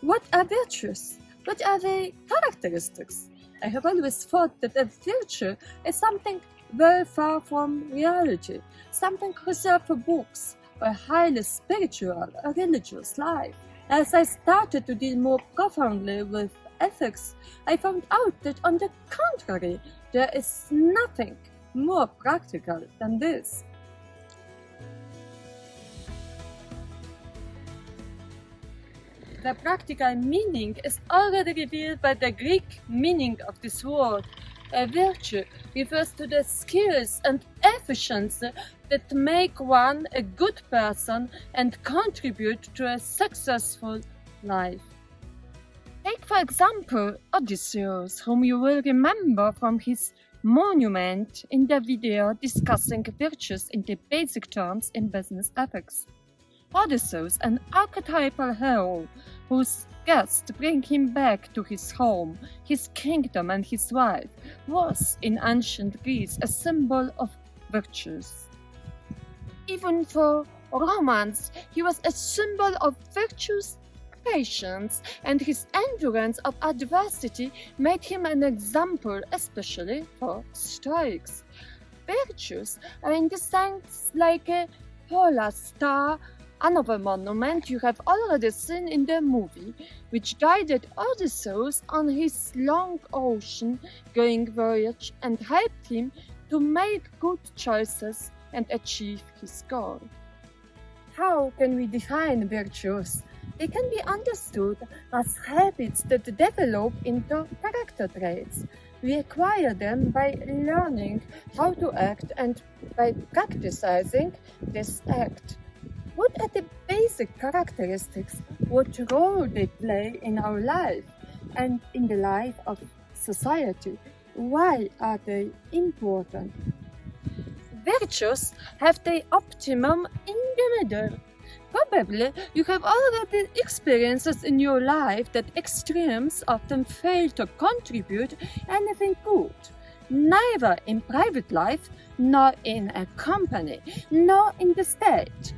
What are virtues? What are their characteristics? I have always thought that a virtue is something very far from reality, something reserved for books or a highly spiritual or religious life. As I started to deal more profoundly with ethics, I found out that on the contrary, there is nothing more practical than this. The practical meaning is already revealed by the Greek meaning of this word. A virtue refers to the skills and efficiency that make one a good person and contribute to a successful life. Take, for example, Odysseus, whom you will remember from his monument in the video discussing virtues in the basic terms in business ethics. Odysseus, an archetypal hero whose guests bring him back to his home, his kingdom and his wife, was in ancient Greece a symbol of virtues. Even for Romans, he was a symbol of virtues, patience, and his endurance of adversity made him an example, especially for Stoics. Virtues are in this sense like a polar star, another monument you have already seen in the movie, which guided Odysseus on his long ocean-going voyage and helped him to make good choices and achieve his goal. How can we define virtues? They can be understood as habits that develop into character traits. We acquire them by learning how to act and by practicing this act. What are the basic characteristics? What role they play in our life and in the life of society? Why are they important? Virtues have their optimum in the middle. Probably you have already experienced in your life that extremes often fail to contribute anything good, neither in private life, nor in a company, nor in the state.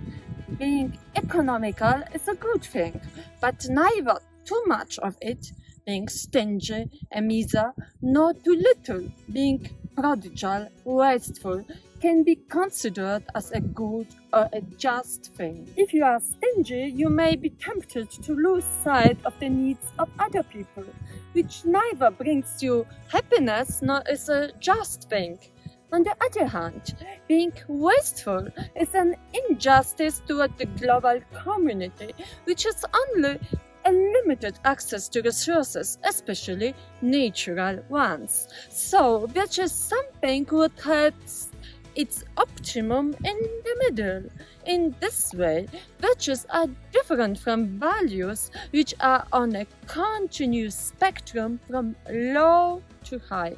Being economical is a good thing, but neither too much of it, being stingy, a miser, nor too little, being prodigal, wasteful, can be considered as a good or a just thing. If you are stingy, you may be tempted to lose sight of the needs of other people, which neither brings you happiness nor is a just thing. On the other hand, being wasteful is an injustice toward the global community, which has only a limited access to resources, especially natural ones. So, virtue is something that has its optimum in the middle. In this way, virtues are different from values, which are on a continuous spectrum from low to high.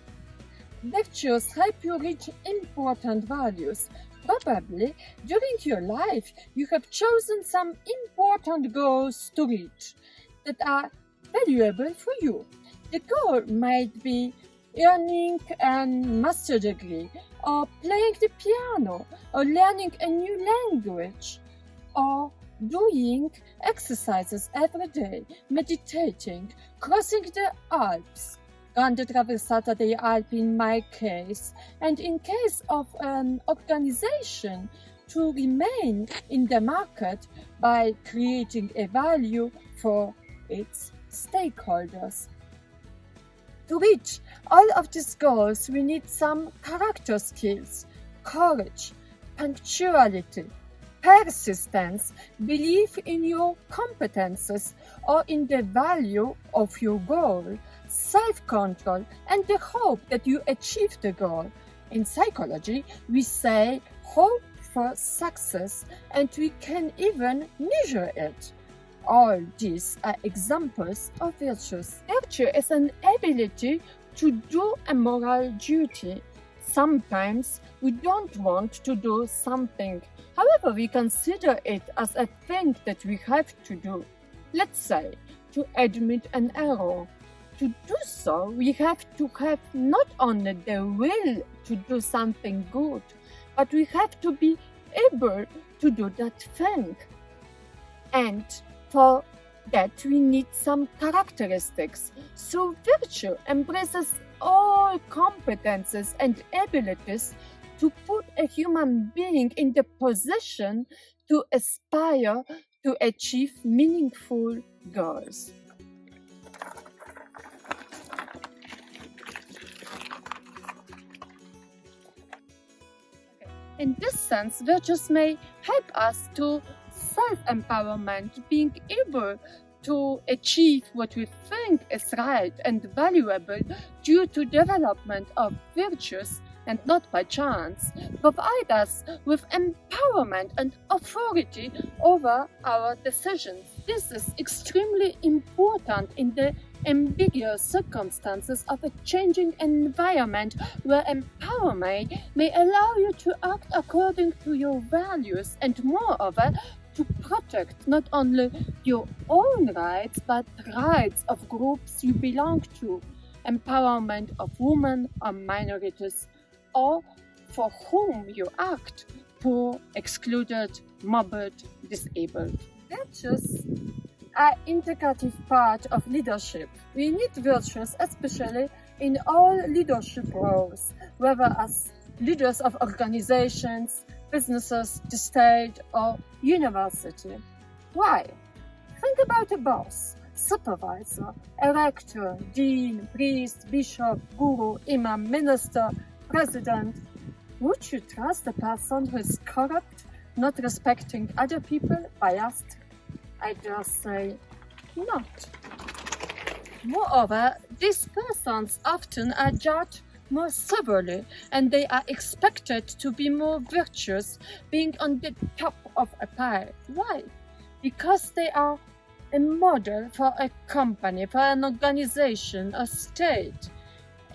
Virtues help you reach important values. Probably during your life you have chosen some important goals to reach that are valuable for you. The goal might be earning a master's degree, or playing the piano, or learning a new language, or doing exercises every day, meditating, crossing the Alps. Grande Traversata dei Alpi in my case, and in case of an organization, to remain in the market by creating a value for its stakeholders. To reach all of these goals, we need some character skills, courage, punctuality, persistence, belief in your competences or in the value of your goal, self-control, and the hope that you achieve the goal. In psychology, we say hope for success, and we can even measure it. All these are examples of virtues. Virtue is an ability to do a moral duty. Sometimes we don't want to do something. However, we consider it as a thing that we have to do. Let's say, to admit an error. To do so, we have to have not only the will to do something good, but we have to be able to do that thing. And for that we need some characteristics. So virtue embraces all competences and abilities to put a human being in the position to aspire to achieve meaningful goals. In this sense, virtues may help us to self-empowerment, being able to achieve what we think is right and valuable due to development of virtues and not by chance, provide us with empowerment and authority over our decisions. This is extremely important in the ambiguous circumstances of a changing environment where empowerment may allow you to act according to your values and moreover to protect not only your own rights but rights of groups you belong to, empowerment of women or minorities, or for whom you act, poor, excluded, morbid, disabled. Virtues are integrative part of leadership. We need virtues especially in all leadership roles, whether as leaders of organizations, businesses, the state, or university. Why? Think about a boss, supervisor, a rector, dean, priest, bishop, guru, imam, minister, president. Would you trust a person who is corrupt, not respecting other people, biased? I dare say not. Moreover, these persons often are judged more severely and they are expected to be more virtuous, being on the top of a pile. Why? Because they are a model for a company, for an organization, a state.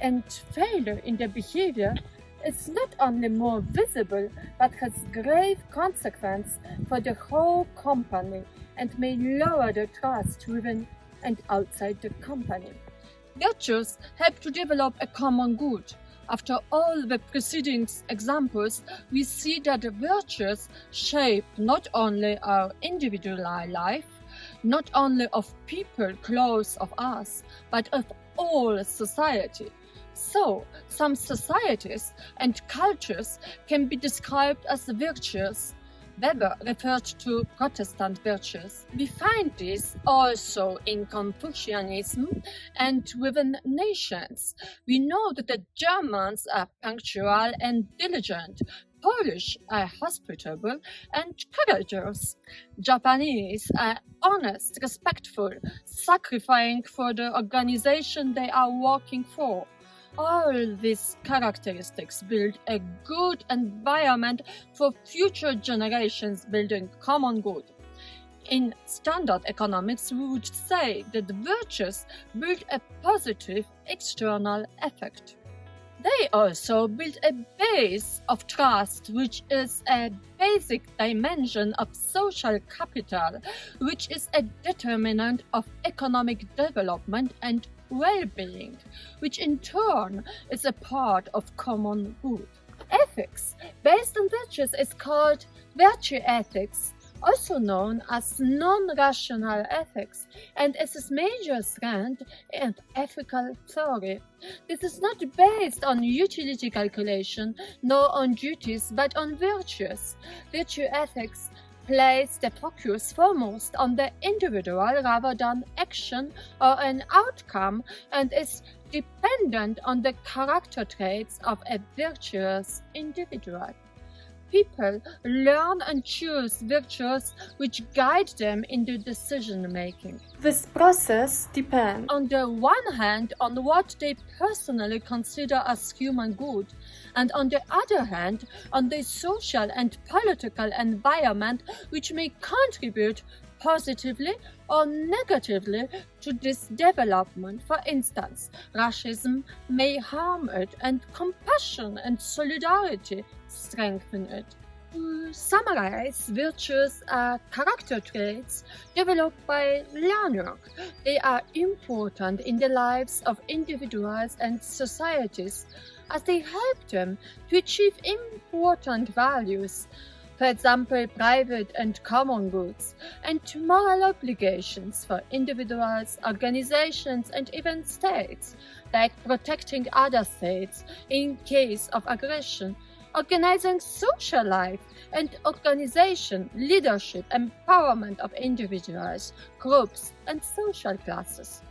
And failure in their behavior is not only more visible but has grave consequences for the whole company and may lower the trust within and outside the company. Virtues help to develop a common good. After all the preceding examples, we see that the virtues shape not only our individual life, not only of people close of us, but of all society. So, some societies and cultures can be described as virtuous. Weber referred to Protestant virtues. We find this also in Confucianism and within nations. We know that the Germans are punctual and diligent. Polish are hospitable and courageous. Japanese are honest, respectful, sacrificing for the organization they are working for. All these characteristics build a good environment for future generations building common good. In standard economics, we would say that virtues build a positive external effect. They also build a base of trust, which is a basic dimension of social capital, which is a determinant of economic development and well-being, which in turn is a part of common good. Ethics based on virtues is called virtue ethics, also known as non-rational ethics, and is its major strand in ethical theory. This is not based on utility calculation nor on duties but on virtues. Virtue ethics place the focus foremost on the individual rather than action or an outcome and is dependent on the character traits of a virtuous individual. People learn and choose virtues which guide them in their decision making. This process depends on the one hand on what they personally consider as human good, and on the other hand on the social and political environment which may contribute positively or negatively to this development. For instance, racism may harm it and compassion and solidarity strengthen it. To summarize, virtues are character traits developed by learning. They are important in the lives of individuals and societies as they help them to achieve important values. For example, private and common goods, and moral obligations for individuals, organizations, and even states, like protecting other states in case of aggression, organizing social life, and organization, leadership, empowerment of individuals, groups, and social classes.